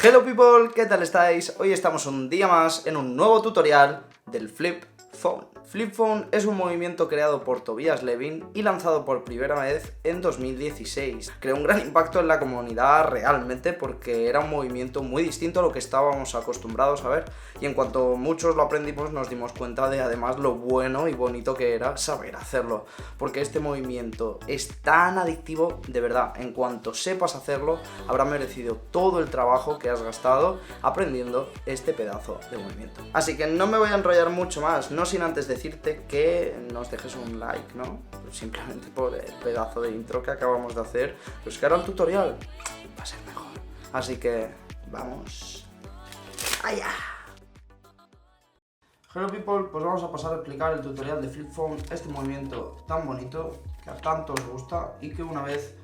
Hello people, ¿qué tal estáis? Hoy estamos un día más en un nuevo tutorial del Flip Phone. Flip Phone es un movimiento creado por Tobias Levin y lanzado por primera vez en 2016. Creó un gran impacto en la comunidad realmente porque era un movimiento muy distinto a lo que estábamos acostumbrados a ver, y en cuanto muchos lo aprendimos nos dimos cuenta de además lo bueno y bonito que era saber hacerlo, porque este movimiento es tan adictivo, de verdad, en cuanto sepas hacerlo habrá merecido todo el trabajo que has gastado aprendiendo este pedazo de movimiento. Así que no me voy a enrollar mucho más, no sin antes decirte que nos dejes un like, ¿no? Simplemente por el pedazo de intro que acabamos de hacer, pues que ahora el tutorial va a ser mejor. Así que vamos allá. Hello people, pues vamos a pasar a explicar el tutorial de Flip Phone, este movimiento tan bonito que a tanto os gusta y que una vez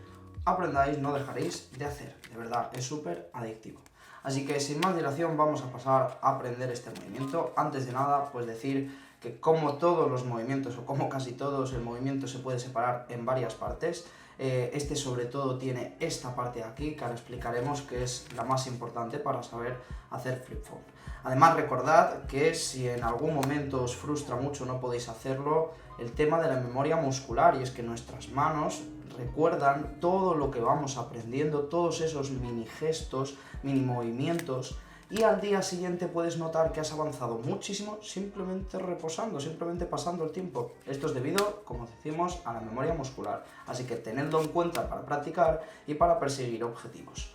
aprendáis no dejaréis de hacer. De verdad, es súper adictivo. Así que sin más dilación vamos a pasar a aprender este movimiento. Antes de nada, pues decir que como todos los movimientos, o como casi todos, el movimiento se puede separar en varias partes. Este sobre todo tiene esta parte de aquí, que ahora explicaremos, que es la más importante para saber hacer Flip Phone. Además, recordad que si en algún momento os frustra mucho no podéis hacerlo, el tema de la memoria muscular, y es que nuestras manos recuerdan todo lo que vamos aprendiendo, todos esos mini gestos, mini movimientos, y al día siguiente puedes notar que has avanzado muchísimo simplemente reposando, simplemente pasando el tiempo. Esto es debido, como decimos, a la memoria muscular, así que tenedlo en cuenta para practicar y para perseguir objetivos.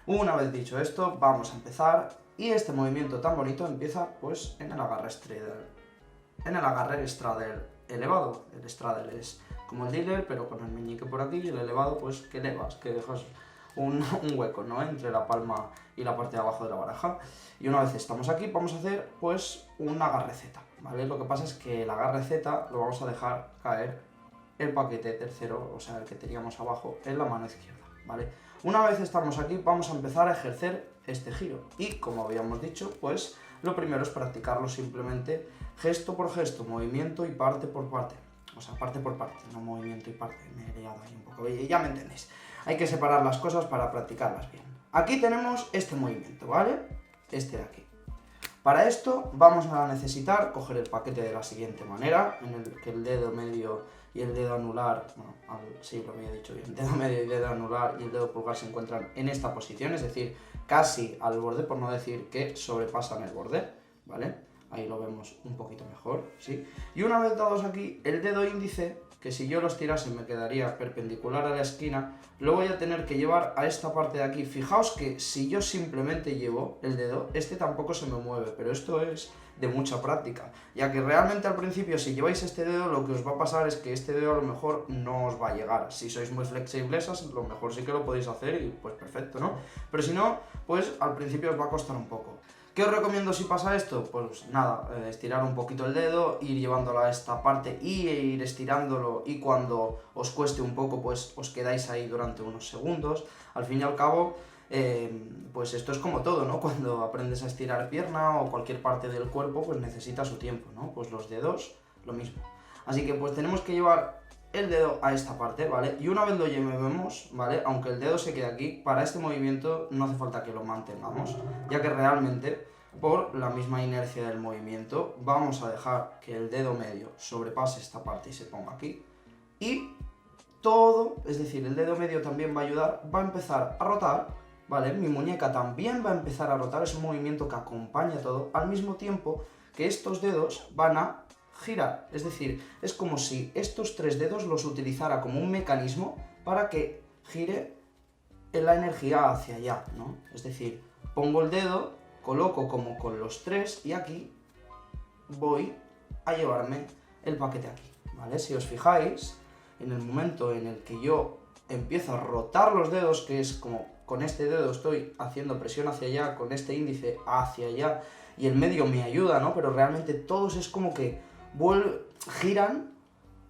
Una vez dicho esto, vamos a empezar, y este movimiento tan bonito empieza pues en el agarre straddle. En el agarre straddle elevado. El straddle es como el dealer, pero con el meñique por aquí, y el elevado pues que elevas, que dejas un hueco, ¿no?, entre la palma y la parte de abajo de la baraja. Y una vez estamos aquí vamos a hacer pues un agarre Z, ¿vale? Lo que pasa es que el agarre Z lo vamos a dejar caer el paquete tercero, o sea el que teníamos abajo, en la mano izquierda, ¿vale? Una vez estamos aquí vamos a empezar a ejercer este giro, y como habíamos dicho, pues lo primero es practicarlo simplemente gesto por gesto, movimiento y parte por parte. O sea, parte por parte, no movimiento y parte. Me he liado ahí un poco, ya me entendéis. Hay que separar las cosas para practicarlas bien. Aquí tenemos este movimiento, ¿vale? Este de aquí. Para esto vamos a necesitar coger el paquete de la siguiente manera, en el que el dedo medio y el dedo anular, bueno, sí, lo había dicho bien, dedo medio y dedo anular y el dedo pulgar se encuentran en esta posición, es decir, casi al borde, por no decir que sobrepasan el borde, ¿vale? Ahí lo vemos un poquito mejor, ¿sí? Y una vez dados aquí, el dedo índice, que si yo lo estirase me quedaría perpendicular a la esquina, lo voy a tener que llevar a esta parte de aquí. Fijaos que si yo simplemente llevo el dedo, este tampoco se me mueve, pero esto es de mucha práctica, ya que realmente al principio si lleváis este dedo lo que os va a pasar es que este dedo a lo mejor no os va a llegar. Si sois muy flexibles, a lo mejor sí que lo podéis hacer y pues perfecto, ¿no? Pero si no, pues al principio os va a costar un poco. ¿Qué os recomiendo si pasa esto? Pues nada, estirar un poquito el dedo, ir llevándolo a esta parte y ir estirándolo, y cuando os cueste un poco pues os quedáis ahí durante unos segundos. Al fin y al cabo, pues esto es como todo, ¿no? Cuando aprendes a estirar pierna o cualquier parte del cuerpo pues necesita su tiempo, ¿no? Pues los dedos, lo mismo. Así que pues tenemos que llevar el dedo a esta parte, ¿vale? Y una vez lo llevemos, ¿vale? Aunque el dedo se quede aquí, para este movimiento no hace falta que lo mantengamos, ya que realmente, por la misma inercia del movimiento, vamos a dejar que el dedo medio sobrepase esta parte y se ponga aquí. Y todo, es decir, el dedo medio también va a ayudar, va a empezar a rotar, ¿vale? Mi muñeca también va a empezar a rotar, es un movimiento que acompaña todo, al mismo tiempo que estos dedos van a girar, es decir, es como si estos tres dedos los utilizara como un mecanismo para que gire la energía hacia allá, ¿no? Es decir, pongo el dedo, coloco como con los tres y aquí voy a llevarme el paquete aquí, ¿vale? Si os fijáis, en el momento en el que yo empiezo a rotar los dedos, que es como con este dedo estoy haciendo presión hacia allá, con este índice hacia allá, y el medio me ayuda, ¿no? Pero realmente todos es como que giran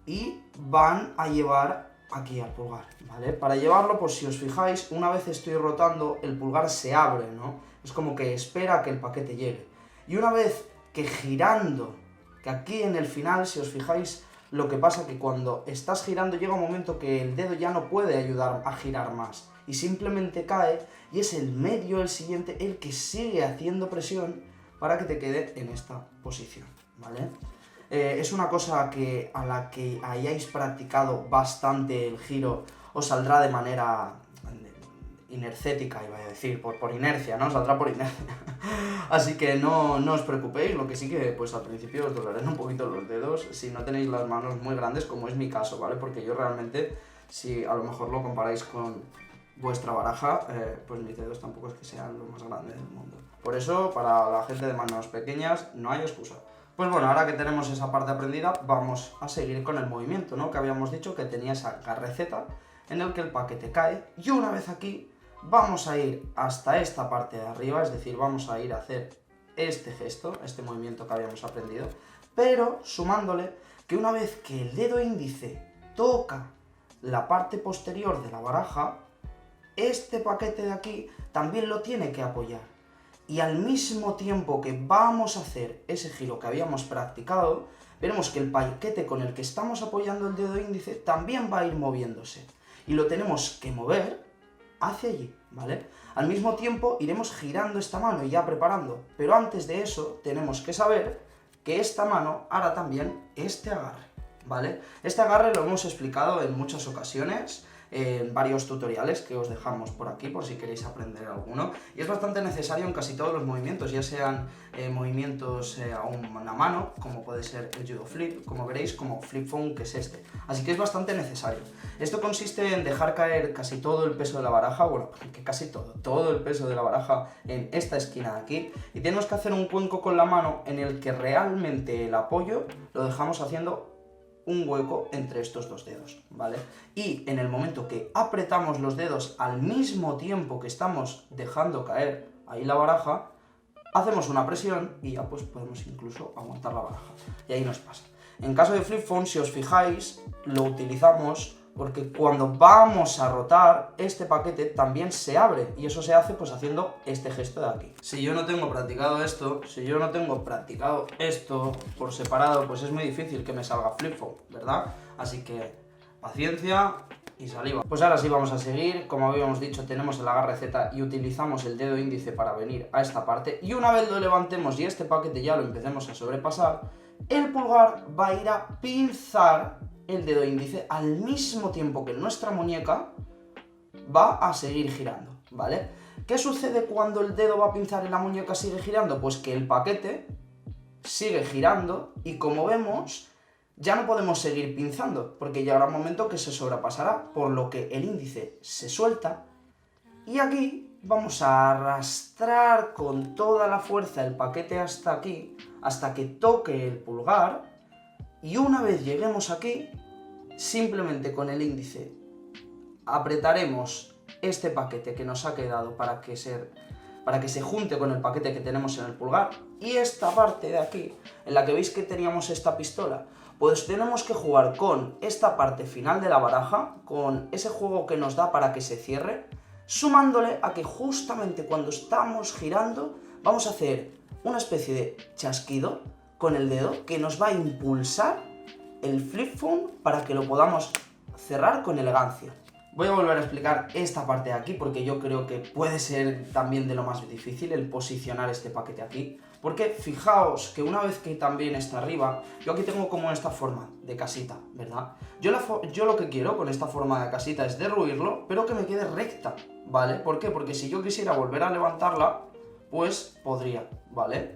y van a llevar aquí al pulgar, ¿vale? Para llevarlo, pues si os fijáis, una vez estoy rotando, el pulgar se abre, ¿no? Es como que espera a que el paquete llegue. Y una vez que girando, que aquí en el final, si os fijáis, lo que pasa que cuando estás girando llega un momento que el dedo ya no puede ayudar a girar más. y simplemente cae, y es el medio, el siguiente, el que sigue haciendo presión para que te quede en esta posición, ¿vale? Es una cosa a la que hayáis practicado bastante el giro, os saldrá de manera inercética, iba a decir, por inercia, ¿no? Saldrá por inercia. Así que no os preocupéis, lo que sí que pues al principio os dolerán un poquito los dedos si no tenéis las manos muy grandes, como es mi caso, ¿vale? Porque yo realmente, si a lo mejor lo comparáis con vuestra baraja, pues mis dedos tampoco es que sean lo más grande del mundo. Por eso, para la gente de manos pequeñas, no hay excusa. Pues bueno, ahora que tenemos esa parte aprendida, vamos a seguir con el movimiento, ¿no? Que habíamos dicho que tenía esa carreceta en el que el paquete cae, y una vez aquí vamos a ir hasta esta parte de arriba, es decir, vamos a ir a hacer este gesto, este movimiento que habíamos aprendido, pero sumándole que una vez que el dedo índice toca la parte posterior de la baraja, este paquete de aquí también lo tiene que apoyar. Y al mismo tiempo que vamos a hacer ese giro que habíamos practicado, veremos que el paquete con el que estamos apoyando el dedo índice también va a ir moviéndose. Y lo tenemos que mover hacia allí, ¿vale? Al mismo tiempo iremos girando esta mano y ya preparando, pero antes de eso tenemos que saber que esta mano hará también este agarre, ¿vale? Este agarre lo hemos explicado en muchas ocasiones, en varios tutoriales que os dejamos por aquí por si queréis aprender alguno, y es bastante necesario en casi todos los movimientos, ya sean movimientos a una mano, como puede ser el judo flip, como veréis, como flip phone, que es este, así que es bastante necesario. Esto consiste en dejar caer casi todo el peso de la baraja, bueno, que casi todo el peso de la baraja en esta esquina de aquí, y tenemos que hacer un cuenco con la mano en el que realmente el apoyo lo dejamos haciendo un hueco entre estos dos dedos, ¿vale? Y en el momento que apretamos los dedos al mismo tiempo que estamos dejando caer ahí la baraja, hacemos una presión y ya pues podemos incluso aguantar la baraja. Y ahí nos pasa. En caso de flip phone, si os fijáis, lo utilizamos porque cuando vamos a rotar, este paquete también se abre, y eso se hace pues haciendo este gesto de aquí. Si yo no tengo practicado esto, por separado, pues es muy difícil que me salga flip phone, ¿verdad? Así que paciencia y saliva. Pues ahora sí vamos a seguir. Como habíamos dicho, tenemos el agarre Z y utilizamos el dedo índice para venir a esta parte, y una vez lo levantemos y este paquete ya lo empecemos a sobrepasar, el pulgar va a ir a pinzar el dedo índice al mismo tiempo que nuestra muñeca va a seguir girando, ¿vale? ¿Qué sucede cuando el dedo va a pinzar y la muñeca sigue girando? Pues que el paquete sigue girando y, como vemos, ya no podemos seguir pinzando porque llegará un momento que se sobrepasará, por lo que el índice se suelta y aquí vamos a arrastrar con toda la fuerza el paquete hasta aquí, hasta que toque el pulgar. Y una vez lleguemos aquí, simplemente con el índice apretaremos este paquete que nos ha quedado para que se junte con el paquete que tenemos en el pulgar, y esta parte de aquí, en la que veis que teníamos esta pistola, pues tenemos que jugar con esta parte final de la baraja, con ese juego que nos da para que se cierre, sumándole a que justamente cuando estamos girando vamos a hacer una especie de chasquido con el dedo que nos va a impulsar el flip phone para que lo podamos cerrar con elegancia. Voy a volver a explicar esta parte de aquí porque yo creo que puede ser también de lo más difícil el posicionar este paquete aquí, porque fijaos que una vez que también está arriba, yo aquí tengo como esta forma de casita, ¿verdad? Yo lo que quiero con esta forma de casita es derruirlo, pero que me quede recta, ¿vale? ¿Por qué? Porque si yo quisiera volver a levantarla, pues podría, ¿vale?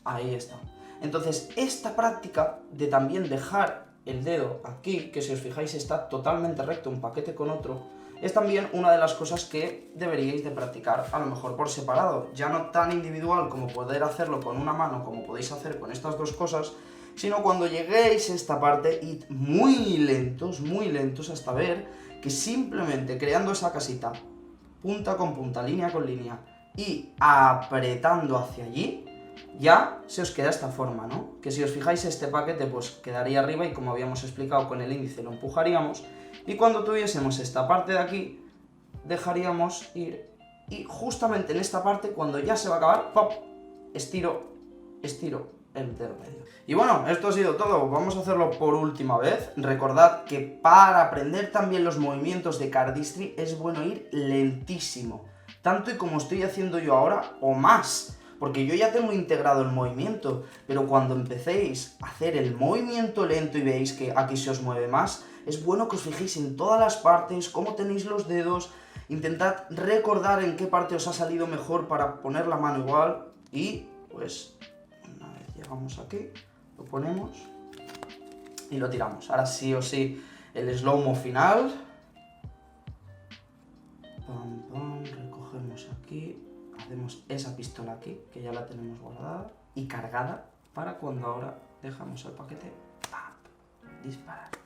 Ahí está. Entonces, esta práctica de también dejar el dedo aquí, que si os fijáis está totalmente recto un paquete con otro, es también una de las cosas que deberíais de practicar, a lo mejor por separado, ya no tan individual como poder hacerlo con una mano, como podéis hacer con estas dos cosas, sino cuando lleguéis a esta parte, id muy lentos hasta ver que simplemente creando esa casita, punta con punta, línea con línea, y apretando hacia allí, ya se os queda esta forma, ¿no? Que si os fijáis este paquete pues quedaría arriba y, como habíamos explicado, con el índice lo empujaríamos, y cuando tuviésemos esta parte de aquí dejaríamos ir, y justamente en esta parte, cuando ya se va a acabar, ¡pop!, estiro, estiro, el dedo medio. Y bueno, esto ha sido todo. Vamos a hacerlo por última vez. Recordad que para aprender también los movimientos de cardistry es bueno ir lentísimo, tanto y como estoy haciendo yo ahora o más, porque yo ya tengo integrado el movimiento, pero cuando empecéis a hacer el movimiento lento y veis que aquí se os mueve más, es bueno que os fijéis en todas las partes, cómo tenéis los dedos, intentad recordar en qué parte os ha salido mejor para poner la mano igual y pues una vez llegamos aquí, lo ponemos y lo tiramos. Ahora sí o sí el slow-mo final. Pam, pam, recogemos aquí, hacemos esa pistola aquí, que ya la tenemos guardada y cargada para cuando ahora dejamos el paquete, ¡pam!, disparar.